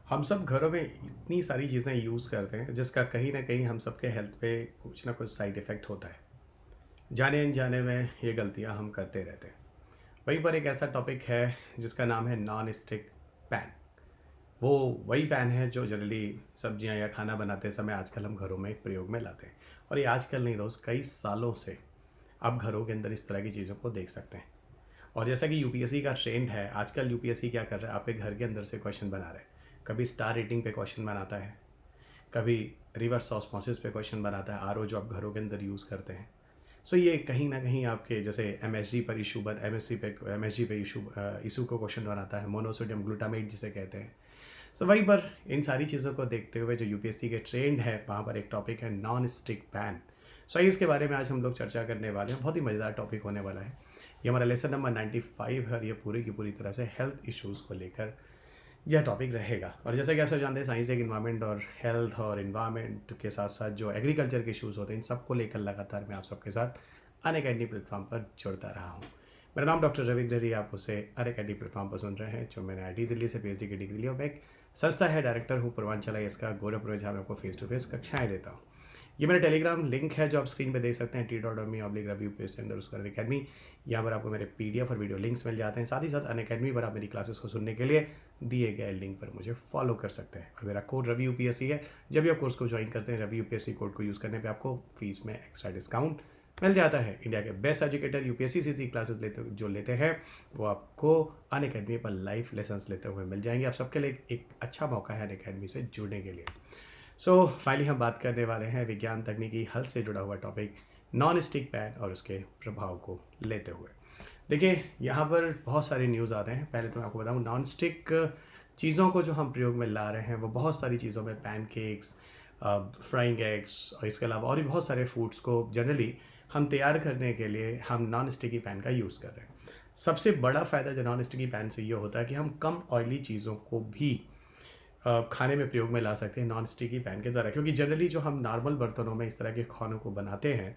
हम सब घरों में इतनी सारी चीज़ें यूज़ करते हैं जिसका कहीं ना कहीं हम सबके हेल्थ पे कुछ ना कुछ साइड इफ़ेक्ट होता है। जाने अनजाने में ये गलतियां हम करते रहते हैं। वहीं पर एक ऐसा टॉपिक है जिसका नाम है नॉन स्टिक पैन। वो वही पैन है जो जनरली सब्जियां या खाना बनाते समय आजकल हम घरों में प्रयोग में लाते हैं। और ये आजकल नहीं दोस्त, कई सालों से आप घरों के अंदर इस तरह की चीज़ों को देख सकते हैं। और जैसा कि यूपीएससी का ट्रेंड है, आजकल यूपीएससी क्या कर रहा है, आपके घर के अंदर से क्वेश्चन बना रहे हैं। कभी स्टार रेटिंग पे क्वेश्चन बनाता है, कभी रिवर्स ऑस्मोसिस पे क्वेश्चन बनाता है, आरओ जो आप घरों के अंदर यूज़ करते हैं। सो ये कहीं ना कहीं आपके जैसे एमएसजी पर इशू बन एमएसजी पे इशू को क्वेश्चन बनाता है, मोनोसोडियम ग्लूटामेट जिसे कहते हैं। सो वहीं पर इन सारी चीज़ों को देखते हुए जो यूपीएससी के ट्रेंड है, वहाँ पर एक टॉपिक है नॉन स्टिक पैन। सो इसके बारे में आज हम लोग चर्चा करने वाले हैं। बहुत ही मज़ेदार टॉपिक होने वाला है। ये हमारा लेसन नंबर 95 है और ये पूरी की पूरी तरह से हेल्थ इश्यूज़ को लेकर यह टॉपिक रहेगा। और जैसा कि आप सब जानते हैं, साइंस एक इन्वायरमेंट और हेल्थ और इन्वायरमेंट के साथ साथ जो एग्रीकल्चर के इश्यूज़ होते हैं, इन सबको लेकर लगातार मैं आप सबके साथ अनअकैडमी प्लेटफॉर्म पर जुड़ता रहा हूँ। मेरा नाम डॉक्टर रवि ग्रेरी, आप उसे अनअकैडमी प्लेटफॉर्म पर सुन रहे हैं, जो मैंने आईटी दिल्ली से पीएचडी की डिग्री ली और मैं एक संस्था है, डायरेक्टर हूँ पूर्वांचल इसका गोरखपुर में, जहाँ मैं आपको फेस टू फेस कक्षाएँ देता हूँ। ये मेरा टेलीग्राम लिंक है जो आप स्क्रीन पे देख सकते हैं, t.me/review/_उसका अकेडमी। यहाँ पर आपको मेरे पीडीएफ और वीडियो लिंक्स मिल जाते हैं। साथ ही साथ अनअकैडमी पर आप मेरी क्लासेस को सुनने के लिए दिए गए लिंक पर मुझे फॉलो कर सकते हैं। और मेरा कोड रवि यूपीएससी है। जब भी आप कोर्स को ज्वाइन करते हैं, रवि यूपीएससी कोड को यूज़ करने पर आपको फीस में एक्स्ट्रा डिस्काउंट मिल जाता है। इंडिया के बेस्ट एजुकेटर यूपीएससी सी क्लासेस लेते हैं, वो आपको अनअकैडमी पर लाइव लेसन्स लेते हुए मिल जाएंगे। आप सबके लिए एक अच्छा मौका है अनअकैडमी से जुड़ने के लिए। सो फाइनली हम बात करने वाले हैं विज्ञान तकनीकी हल से जुड़ा हुआ टॉपिक नॉन स्टिक पैन और उसके प्रभाव को लेते हुए। देखिए, यहाँ पर बहुत सारे न्यूज़ आते हैं। पहले तो मैं आपको बताऊँ, नॉन स्टिक चीज़ों को जो हम प्रयोग में ला रहे हैं वो बहुत सारी चीज़ों में, पैनकेक्स, फ्राइंग एग्स और इसके अलावा और भी बहुत सारे फूड्स को जनरली हम तैयार करने के लिए हम नॉन स्टिकी पैन का यूज़ कर रहे हैं। सबसे बड़ा फ़ायदा जो नॉन स्टिकी पैन से ये होता है कि हम कम ऑयली चीज़ों को भी खाने में प्रयोग में ला सकते हैं नॉन स्टिकी पैन के द्वारा। क्योंकि जनरली जो हम नॉर्मल बर्तनों में इस तरह के खानों को बनाते हैं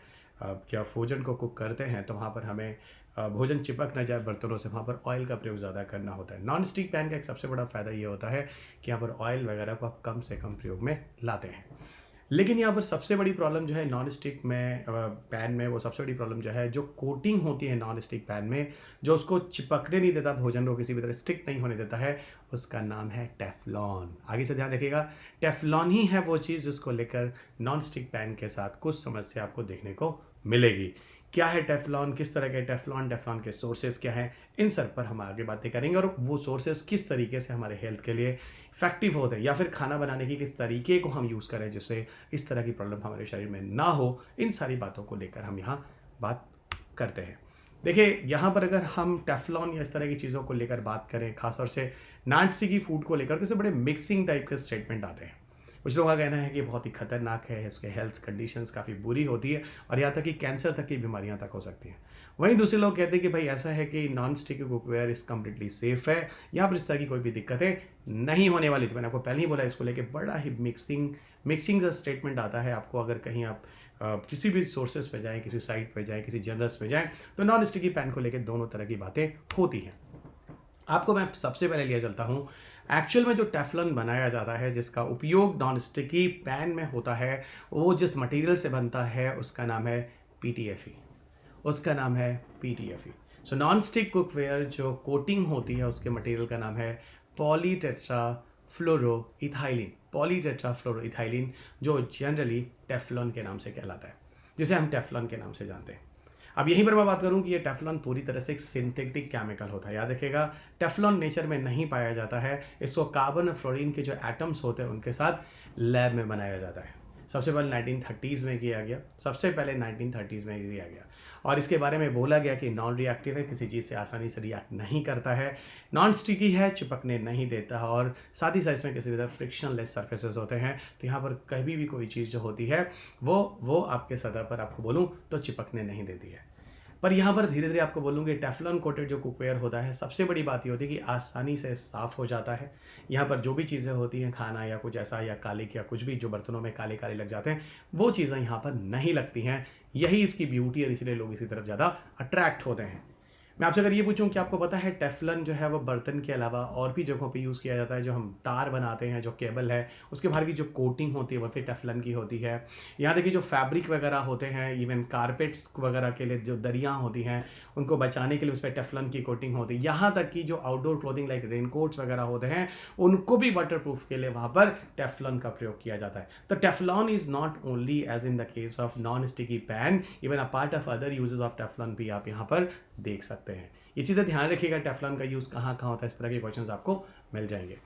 या भोजन को कुक करते हैं, तो वहाँ पर हमें भोजन चिपक ना जाए बर्तनों से, वहाँ पर ऑयल का प्रयोग ज़्यादा करना होता है। नॉन स्टिक पैन का एक सबसे बड़ा फ़ायदा ये होता है कि यहाँ पर ऑयल वगैरह को आप कम से कम प्रयोग में लाते हैं। लेकिन यहाँ पर सबसे बड़ी प्रॉब्लम जो है नॉन स्टिक में पैन में, वो सबसे बड़ी प्रॉब्लम जो है, जो कोटिंग होती है नॉन स्टिक पैन में, जो उसको चिपकने नहीं देता, भोजन को किसी भी तरह स्टिक नहीं होने देता है, उसका नाम है टेफ्लॉन। आगे से ध्यान रखिएगा, टेफ्लॉन ही है वो चीज़ जिसको लेकर नॉन स्टिक पैन के साथ कुछ समस्या आपको देखने को मिलेगी। क्या है टेफ्लॉन, किस तरह के टेफ्लॉन, टेफ्लॉन के सोर्सेज क्या हैं, इन सब पर हम आगे बातें करेंगे। और वो सोर्सेज किस तरीके से हमारे हेल्थ के लिए इफेक्टिव होते हैं, या फिर खाना बनाने की किस तरीके को हम यूज़ करें जिससे इस तरह की प्रॉब्लम हमारे शरीर में ना हो, इन सारी बातों को लेकर हम यहाँ बात करते हैं। देखिए, यहाँ पर अगर हम टेफ्लॉन या इस तरह की चीज़ों को लेकर बात करें, खासतौर से नॉन स्टिकी फूड को लेकर, तो इससे बड़े मिक्सिंग टाइप के स्टेटमेंट आते हैं। कुछ लोगों का कहना है कि बहुत ही खतरनाक है, इसके हेल्थ कंडीशंस काफ़ी बुरी होती है और यहाँ तक कि कैंसर तक की बीमारियाँ तक हो सकती हैं। वहीं दूसरे लोग कहते हैं कि भाई ऐसा है कि non sticky cookware is completely safe है, यहाँ पर इस तरह की कोई भी दिक्कतें नहीं होने वाली थी। मैंने आपको पहले ही बोला, इसको लेके बड़ा ही मिक्सिंग का स्टेटमेंट आता है आपको। अगर कहीं आप किसी भी सोर्सेज पे जाएँ, किसी साइट पे जाएँ, किसी जर्नल्स पे जाएँ, तो नॉन स्टिकी पैन को लेकर दोनों तरह की बातें होती हैं। आपको मैं सबसे पहले लिया चलता हूँ एक्चुअल में जो टेफ्लॉन बनाया जाता है, जिसका उपयोग नॉन स्टिकी पैन में होता है, वो जिस मटेरियल से बनता है उसका नाम है पीटीएफई। उसका नाम है PTFE. So non stick cookware जो कोटिंग होती है, उसके मटेरियल का नाम है पॉलीटेट्राफ्लोरोइथाइलिन। पॉलीटेट्राफ्लोरोइथाइलिन जो जनरली टेफ्लॉन के नाम से कहलाता है, जिसे हम टेफ्लॉन के नाम से जानते हैं। अब यहीं पर मैं बात करूं कि ये टेफ्लॉन पूरी तरह से एक सिंथेटिक केमिकल होता है। याद रखिएगा, टेफ्लॉन नेचर में नहीं पाया जाता है। इसको कार्बन और फ्लोरीन के जो एटम्स होते हैं उनके साथ लैब में बनाया जाता है। सबसे पहले 1930s में किया गया, सबसे पहले 1930s में किया गया। और इसके बारे में बोला गया कि नॉन रिएक्टिव है, किसी चीज़ से आसानी से रिएक्ट नहीं करता है, नॉन स्टिकी है, चिपकने नहीं देता, और साथ ही साथ इसमें किसी भी तरह फ्रिक्शनलेस सर्फेसेस होते हैं। तो यहाँ पर कभी भी कोई चीज़ जो होती है वो आपके सतह पर, आपको बोलूँ तो, चिपकने नहीं देती है। पर यहाँ पर धीरे धीरे आपको बोलूँगी, टेफ्लॉन कोटेड जो कुकवेयर होता है, सबसे बड़ी बात ये होती है कि आसानी से साफ़ हो जाता है। यहाँ पर जो भी चीज़ें होती हैं, खाना या कुछ ऐसा, या कालिक या कुछ भी जो बर्तनों में काले काले लग जाते हैं, वो चीज़ें यहाँ पर नहीं लगती हैं। यही इसकी ब्यूटी है, इसलिए लोग इसी तरफ ज़्यादा अट्रैक्ट होते हैं। मैं आपसे अगर ये पूछूं कि आपको पता है टेफलन जो है वो बर्तन के अलावा और भी जगहों पे यूज़ किया जाता है। जो हम तार बनाते हैं, जो केबल है, उसके बाहर की जो कोटिंग होती है वो फिर टेफलन की होती है। यहाँ देखिए जो फैब्रिक वगैरह होते हैं, इवन कारपेट्स वगैरह के लिए जो दरियाँ होती हैं, उनको बचाने के लिए उस पर टेफलन की कोटिंग होती है। यहाँ तक कि जो आउटडोर क्लोथिंग लाइक रेनकोट्स वगैरह होते हैं, उनको भी वाटर प्रूफ के लिए वहाँ पर टेफलन का प्रयोग किया जाता है। तो Teflon is not only as in the case of non sticky pan, even a part of other uses of Teflon भी आप यहाँ पर देख सकते हैं। ये चीज़ें ध्यान रखिएगा, टेफलॉन का यूज़ कहाँ कहाँ होता है, इस तरह के क्वेश्चंस आपको मिल जाएंगे।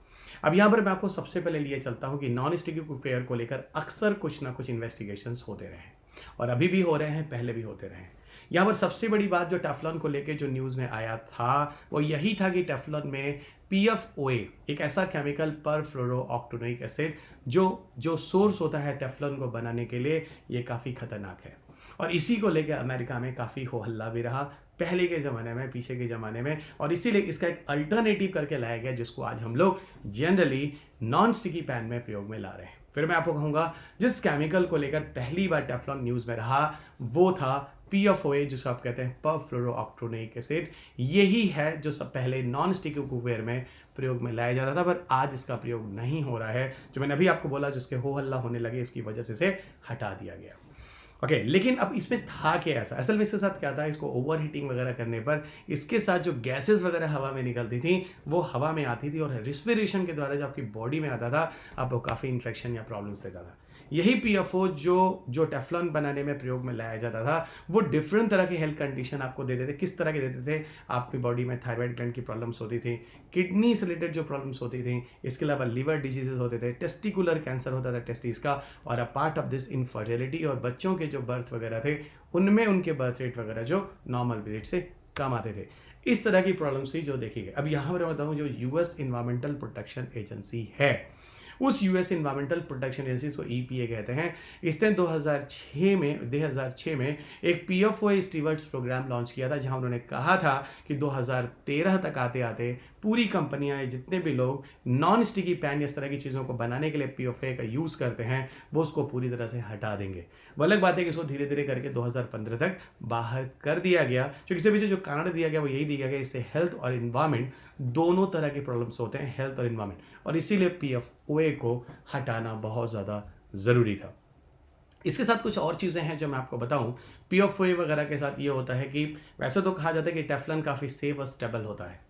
अब यहाँ पर मैं आपको सबसे पहले लिए चलता हूँ कि नॉन स्टिकी कुकवेयर को लेकर अक्सर कुछ ना कुछ इन्वेस्टिगेशंस होते रहे हैं, और अभी भी हो रहे हैं, पहले भी होते रहे हैं। यहाँ पर सबसे बड़ी बात जो टेफलॉन को लेकर जो न्यूज़ में आया था वो यही था कि टेफलॉन में PFOA, एक ऐसा केमिकल पर फ्लोरोऑक्टेनोइक एसिड जो सोर्स होता है टेफलॉन को बनाने के लिए, ये काफ़ी खतरनाक है। और इसी को लेकर अमेरिका में काफ़ी हो हल्ला भी रहा पहले के ज़माने में, पीछे के ज़माने में, और इसीलिए इसका एक अल्टरनेटिव करके लाया गया जिसको आज हम लोग जनरली नॉन स्टिकी पैन में प्रयोग में ला रहे हैं। फिर मैं आपको कहूँगा जिस केमिकल को लेकर पहली बार टेफलॉन न्यूज़ में रहा वो था PFOA, जिसको आप कहते हैं परफ्लोरोऑक्टेनोइक एसिड। यही है जो सब पहले नॉन स्टिकी कुकवेयर में प्रयोग में लाया जाता था, पर आज इसका प्रयोग नहीं हो रहा है। जो मैंने अभी आपको बोला, जिसके हो हल्ला होने लगे, इसकी वजह से इसे हटा दिया गया। ओके, लेकिन अब इसमें था क्या ऐसा, असल में इसके साथ क्या था, इसको ओवर हीटिंग वगैरह करने पर इसके साथ जो गैसेस वगैरह हवा में निकलती थी वो हवा में आती थी, और रिस्पिरेशन के द्वारा जो आपकी बॉडी में आता था, अब वो काफ़ी इन्फेक्शन या प्रॉब्लम्स देता था। यही PFO जो टेफलॉन बनाने में प्रयोग में लाया जाता था, वो डिफरेंट तरह के हेल्थ कंडीशन आपको देते थे। किस तरह के देते थे, आपकी बॉडी में थायराइड ग्लैंड की प्रॉब्लम्स होती थी, किडनी से रिलेटेड जो प्रॉब्लम्स होती थी, इसके अलावा लिवर डिजीजेस होते थे, टेस्टिकुलर कैंसर होता था टेस्टिस का, और अ पार्ट ऑफ दिस इनफर्टिलिटी, और बच्चों के जो बर्थ वगैरह थे उनमें उनके बर्थ रेट वगैरह जो नॉर्मल रेट से कम आते थे। इस तरह की प्रॉब्लम्स थी जो देखी गई। अब यहाँ पर मैं बताऊँ, जो US इन्वायरमेंटल प्रोटेक्शन एजेंसी है, उस US इन्वायरमेंटल प्रोटेक्शन एजेंसी को EPA कहते हैं, इसने 2006 में एक PFOA स्टीवर्ड्स प्रोग्राम लॉन्च किया था, जहां उन्होंने कहा था कि 2013 तक आते आते पूरी कंपनियां, जितने भी लोग नॉन स्टिकी पैन या इस तरह की चीज़ों को बनाने के लिए PFOA का यूज़ करते हैं, वो उसको पूरी तरह से हटा देंगे। वो अलग बात है कि इसको धीरे धीरे करके 2015 तक बाहर कर दिया गया, क्योंकि इसके पीछे जो कारण दिया गया वो यही दिया गया, इससे हेल्थ और इन्वायरमेंट दोनों तरह के प्रॉब्लम्स होते हैं, हेल्थ और इन्वायरमेंट, और इसीलिए PFOA को हटाना बहुत ज़्यादा ज़रूरी था। इसके साथ कुछ और चीज़ें हैं जो मैं आपको बताऊं। PFOA वगैरह के साथ ये होता है कि वैसे तो कहा जाता है कि टेफलॉन काफ़ी सेफ और स्टेबल होता है,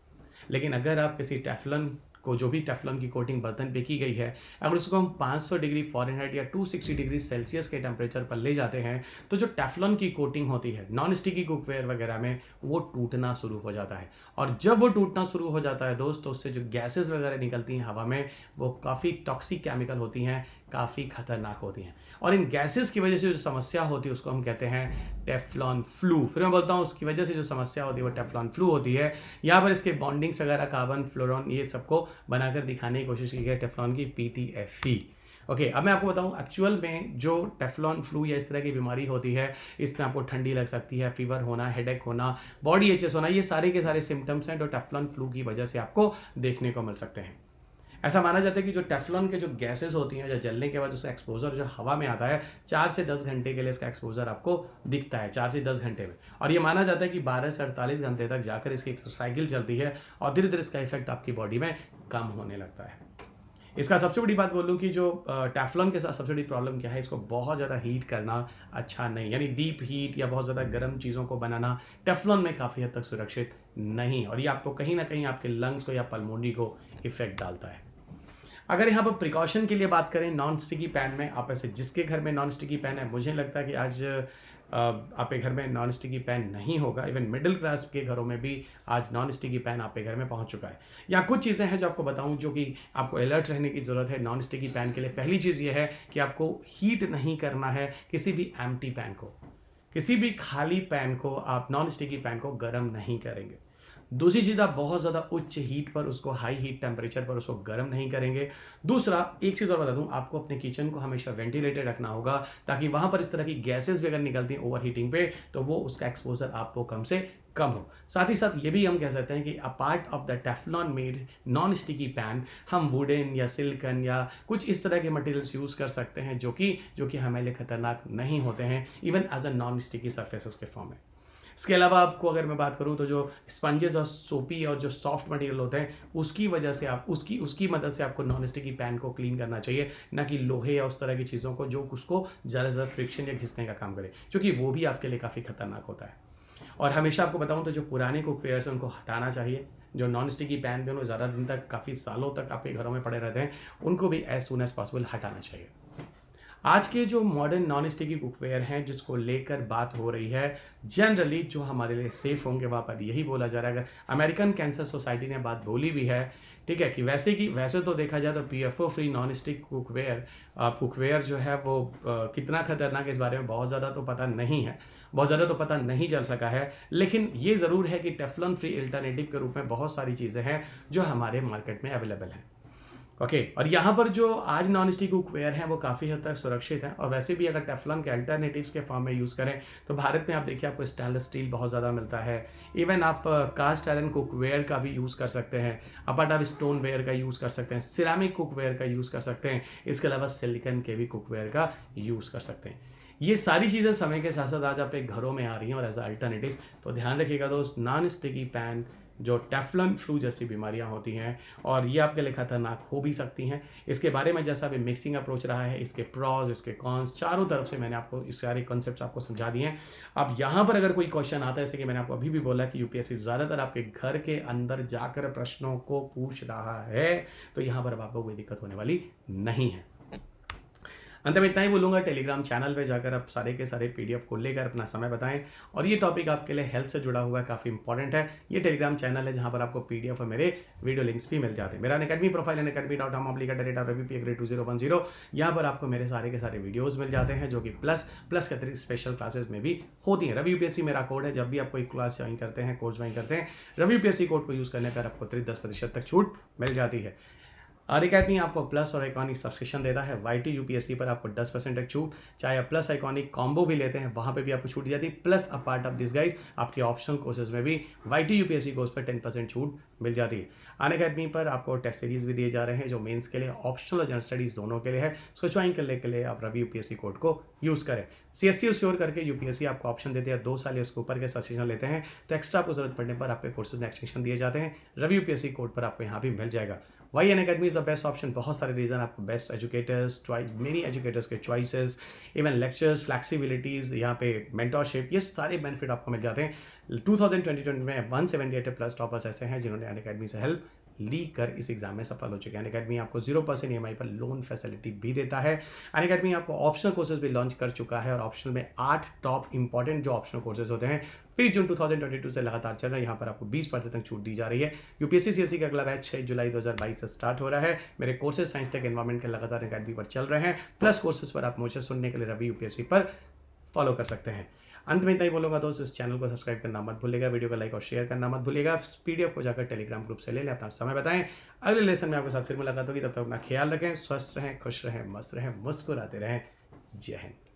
लेकिन अगर आप किसी टेफलॉन को, जो भी टेफलॉन की कोटिंग बर्तन पे की गई है, अगर उसको हम 500 डिग्री फ़ारेनहाइट या 260 डिग्री सेल्सियस के टेम्परेचर पर ले जाते हैं, तो जो टेफलॉन की कोटिंग होती है नॉन स्टिकी कुकवेयर वगैरह में, वो टूटना शुरू हो जाता है। और जब वो टूटना शुरू हो जाता है दोस्तों, उससे जो गैसेस वगैरह निकलती हैं हवा में, वो काफ़ी टॉक्सिक केमिकल होती हैं, काफ़ी खतरनाक होती हैं, और इन गैसेस की वजह से जो समस्या होती है उसको हम कहते हैं टेफ्लॉन फ्लू। फिर मैं बोलता हूँ उसकी वजह से जो समस्या होती है वो टेफ्लॉन फ्लू होती है। यहाँ पर इसके बॉन्डिंग्स वगैरह, कार्बन, फ्लोरॉन, ये सबको बनाकर दिखाने की कोशिश की गई टेफ्लॉन की PTFE। ओके, अब मैं आपको बताऊं एक्चुअल में जो टेफ्लॉन फ्लू या इस तरह की बीमारी होती है, इसमें आपको ठंडी लग सकती है, फीवर होना, हेडेक होना, बॉडी एचेस होना, ये सारे के सारे सिम्टम्स हैं जो टेफ्लॉन फ्लू की वजह से आपको देखने को मिल सकते हैं। ऐसा माना जाता है कि जो टेफ्लॉन के जो गैसेस होती हैं, जो जलने के बाद उसका एक्सपोजर जो हवा में आता है, 4 से 10 घंटे के लिए इसका एक्सपोजर आपको दिखता है, 4 से 10 घंटे में, और ये माना जाता है कि 12 से 48 घंटे तक जाकर इसकी एक साइकिल चलती है, और धीरे धीरे इसका इफेक्ट आपकी बॉडी में कम होने लगता है। इसका सबसे बड़ी बात बोलूँ कि जो टेफ्लॉन के साथ सबसे बड़ी प्रॉब्लम क्या है, इसको बहुत ज़्यादा हीट करना अच्छा नहीं, यानी डीप हीट या बहुत ज़्यादा गर्म चीज़ों को बनाना टेफ्लॉन में काफ़ी हद तक सुरक्षित नहीं, और ये आपको कहीं ना कहीं आपके लंग्स को या पल्मोनी को इफेक्ट डालता है। अगर यहाँ पर प्रिकॉशन के लिए बात करें नॉन स्टिकी पैन में, आप ऐसे जिसके घर में नॉन स्टिकी पैन है, मुझे लगता है कि आज आपके घर में नॉन स्टिकी पैन नहीं होगा। इवन मिडिल क्लास के घरों में भी आज नॉन स्टिकी पैन आपके घर में पहुंच चुका है। यहाँ कुछ चीज़ें हैं जो आपको बताऊं, जो कि आपको अलर्ट रहने की ज़रूरत है नॉन स्टिकी पैन के लिए। पहली चीज़ ये है कि आपको हीट नहीं करना है किसी भी एम्प्टी पैन को, किसी भी खाली पैन को आप नॉन स्टिकी पैन को गर्म नहीं करेंगे। दूसरी चीज़, आप बहुत ज़्यादा उच्च हीट पर उसको, हाई हीट टेम्परेचर पर उसको गर्म नहीं करेंगे। दूसरा, एक चीज़ और बता दूं, आपको अपने किचन को हमेशा वेंटिलेटेड रखना होगा, ताकि वहाँ पर इस तरह की गैसेस भी अगर निकलती हैं ओवर हीटिंग पे, तो वो उसका एक्सपोजर आपको कम से कम हो। साथ ही साथ ये भी हम कह सकते हैं कि अ part of the Teflon made non sticky pan, हम वुडन या सिल्कन या कुछ इस तरह के मटेरियल्स यूज़ कर सकते हैं जो कि हमारे लिए खतरनाक नहीं होते हैं, even as a non sticky surfaces के फॉर्म में। इसके अलावा आपको अगर मैं बात करूँ तो जो स्पंजेस और सोपी और जो सॉफ्ट मटेरियल होते हैं उसकी वजह से आप उसकी मदद से आपको नॉन स्टिकी पैन को क्लीन करना चाहिए, ना कि लोहे या उस तरह की चीज़ों को जो उसको ज़्यादा से ज़्यादा फ्रिक्शन या घिसने का काम करे, क्योंकि वो भी आपके लिए काफ़ी खतरनाक होता है। और हमेशा आपको बताऊँ तो जो पुराने कुकवेयर्स हैं उनको हटाना चाहिए। जो नॉन स्टिकी पैन पे उन्हें ज़्यादा दिन तक, काफ़ी सालों तक आपके घरों में पड़े रहते हैं, उनको भी एज सून एज पॉसिबल हटाना चाहिए। आज के जो मॉडर्न नॉन स्टिकी कुकवेयर हैं जिसको लेकर बात हो रही है, जनरली जो हमारे लिए सेफ़ होंगे वहाँ पर यही बोला जा रहा है। अगर अमेरिकन कैंसर सोसाइटी ने बात बोली भी है, ठीक है, कि वैसे तो देखा जाए तो PFO free non stick cookware जो है वो कितना खतरनाक है इस बारे में बहुत ज़्यादा तो पता नहीं है, बहुत ज़्यादा तो पता नहीं चल सका है। लेकिन ये ज़रूर है कि टेफ्लॉन फ्री अल्टरनेटिव के रूप में बहुत सारी चीज़ें हैं जो हमारे मार्केट में अवेलेबल हैं। ओके, और यहाँ पर जो आज नॉन स्टिक कुकवेयर हैं वो काफ़ी हद तक सुरक्षित हैं, और वैसे भी अगर टेफ्लॉन के अल्टरनेटिव्स के फॉर्म में यूज़ करें तो भारत में आप देखिए आपको स्टेनलेस स्टील बहुत ज़्यादा मिलता है। इवन आप कास्ट आयरन कुकवेयर का भी यूज़ कर सकते हैं, अपार्ट आप स्टोन वेयर का यूज़ कर सकते हैं, सिरामिक कुकवेयर का यूज़ कर सकते हैं, इसके अलावा सिलिकन के भी कुकवेयर का यूज़ कर सकते हैं। ये सारी चीज़ें समय के साथ साथ आज आपके घरों में आ रही हैं और एज अल्टरनेटिव्स, तो ध्यान रखिएगा दोस्त, नॉन स्टिकी पैन जो टेफ्लॉन फ्लू जैसी बीमारियां होती हैं और ये आपके लिए खतरनाक हो भी सकती हैं। इसके बारे में जैसा अभी मिक्सिंग अप्रोच रहा है, इसके प्रॉज, इसके कॉन्स, चारों तरफ से मैंने आपको इस सारे कॉन्सेप्ट्स आपको समझा दिए हैं। अब यहाँ पर अगर कोई क्वेश्चन आता है, जैसे कि मैंने आपको अभी भी बोला कि यूपीएससी ज़्यादातर आपके घर के अंदर जाकर प्रश्नों को पूछ रहा है, तो यहाँ पर अब आपको कोई दिक्कत होने वाली नहीं है। अंत में इतना ही बोलूँगा, टेलीग्राम चैनल पे जाकर आप सारे के सारे पीडीएफ को लेकर अपना समय बताएं, और ये टॉपिक आपके लिए हेल्थ से जुड़ा हुआ है, काफ़ी इंपॉर्टेंट है। ये टेलीग्राम चैनल है जहाँ पर आपको पीडीएफ और मेरे वीडियो लिंक्स भी मिल जाते हैं। मेरा अनअकैडमी प्रोफाइल academy.com/rvp-2010, यहाँ पर आपको मेरे सारे के सारे वीडियोज़ मिल जाते हैं जो कि प्लस के अतिरिक्त स्पेशल क्लासेस में भी होती हैं। रवि यूपीएससी मेरा कोड है। जब भी आप कोई क्लास ज्वाइन करते हैं, कोर्स ज्वाइन करते हैं, रवि यूपीएससी कोड को यूज़ करने पर आपको 10% तक छूट मिल जाती है। अनअकैडमी आपको प्लस और आइकॉनिक सब्सक्रिप्शन देता है। वाईटी यूपीएससी पर आपको 10% तक छूट, चाहे आप प्लस आइकॉनिक कॉम्बो भी लेते हैं वहाँ पे भी आपको छूट जाती है। Plus a part of this guys आपके ऑप्शनल कोर्सेज में भी वाईटी यूपीएससी कोर्स पर 10% छूट मिल जाती है। अनअकैडमी पर आपको टेस्ट सीरीज भी दिए जा रहे हैं जो मेंस के लिए, ऑप्शनल और जनरल स्टडीज़ दोनों के लिए है। उसको ज्वाइन करने के लिए आप रवि यूपीएससी कोड को यूज़ करें। सीएससी श्योर करके यूपीएससी आपको ऑप्शन देते हैं 2 साल या उसके ऊपर के सब्सक्रिप्शन लेते हैं तो एक्स्ट्रा आपको जरूरत पड़ने पर आपके कोर्सेज में एक्सटेंशन दिए जाते हैं। रवि यूपीएससी कोड पर आपको यहाँ भी मिल जाएगा। Why Unacademy is the best option. बहुत सारे रीजन, आपको बेस्ट एजुकेटर्स, मेनी एजुकेटर्स के चॉइसेस, इवन लेक्चर्स, फ्लैक्सिबिलिटीज़, यहाँ पे मेंटरशिप, ये सारे बेनिफिट आपको मिल जाते हैं। 2020 में 178 प्लस टॉपर्स ऐसे हैं जिन्होंने अनअकैडमी से हेल्प ली कर इस एग्जाम में सफल हो चुके हैं। अनअकैडमी आपको 0% EMI पर लोन फैसिलिटी भी देता है। अनअकैडमी आपको ऑप्शनल कोर्सेज भी लॉन्च कर चुका है और ऑप्शनल में 8 टॉप इंपॉर्टेंट जो ऑप्शनल कोर्सेज होते हैं 5 जून 2022 से लगातार चल रहा है। यहाँ पर आपको 20% तक छूट दी जा रही है। यूपीएससी सीएससी का अगला बैच 6 जुलाई 2022 से स्टार्ट हो रहा है। मेरे कोर्सेज साइंस टेक एनवायरमेंट के लगातार अनअकैडमी पर चल रहे हैं। प्लस कोर्सेज पर आप मुझे सुनने के लिए रवि यूपीएससी पर फॉलो कर सकते हैं। अंत में इतना ही बोलूँगा दोस्तों, इस चैनल को सब्सक्राइब करना मत भूलिएगा, वीडियो को लाइक और शेयर करना मत भूलिएगा। पीडीएफ को जाकर टेलीग्राम ग्रुप से ले लें, अपना समय बताएं। अगले लेसन में आपके साथ फिर मुलाकात होगी, तब तक अपना ख्याल रखें, स्वस्थ रहें, खुश रहें, मस्त रहें, मुस्कुराते रहें। जय हिंद।